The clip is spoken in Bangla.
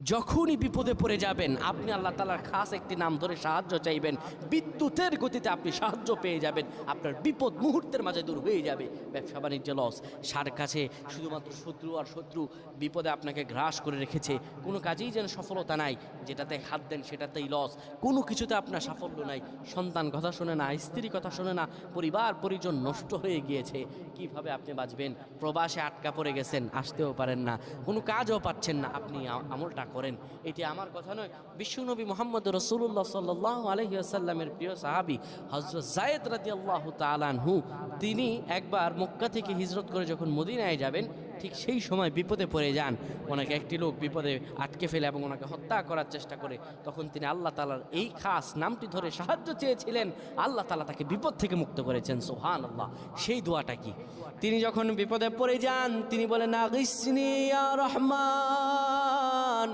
যখনই বিপদে পড়ে যাবেন আপনি আল্লাহ তাআলার খাস একটি নাম ধরে সাহায্য চাইবেন, বিদ্যুতের গতিতে আপনি সাহায্য পেয়ে যাবেন, আপনার বিপদ মুহূর্তের মাঝে দূর হয়ে যাবে। ব্যবসা বাণিজ্য লস, সার কাছে শুধুমাত্র শত্রু আর শত্রু, বিপদে আপনাকে গ্রাস করে রেখেছে, কোনো কাজেই যেন সফলতা নাই, যেটাতে হাত দেন সেটাতেই লস, কোনো কিছুতে আপনার সাফল্য নাই, সন্তান কথা শোনে না, স্ত্রী কথা শোনে না, পরিবার পরিজন নষ্ট হয়ে গিয়েছে, কিভাবে আপনি বাঁচবেন? প্রবাসে আটকা পড়ে গেছেন, আসতেও পারেন না, কোনো কাজও পাচ্ছেন না, আপনি আমলটা করেন। এটি আমার কথা নয়, বিশ্বনবী মুহাম্মদ রাসূলুল্লাহ সাল্লাল্লাহু আলাইহি ওয়াসাল্লামের প্রিয় সাহাবী হযরত যায়েদ রাদিয়াল্লাহু তাআলা আনহু, তিনি একবার মক্কা থেকে হিজরত করে যখন মদিনায় যাবেন, ঠিক সেই সময় বিপদে পড়ে যান। ওনাকে একটি লোক বিপদে আটকে ফেলে এবং ওনাকে হত্যা করার চেষ্টা করে। তখন তিনি আল্লাহ তাআলার এই খাস নামটি ধরে সাহায্য চেয়েছিলেন, আল্লাহ তাআলা তাকে বিপদ থেকে মুক্ত করেছেন। সুবহানাল্লাহ। সেই দোয়াটা কি? তিনি যখন বিপদে পড়ে যান তিনি বলেন, আগিসনি ইয়া রহমান।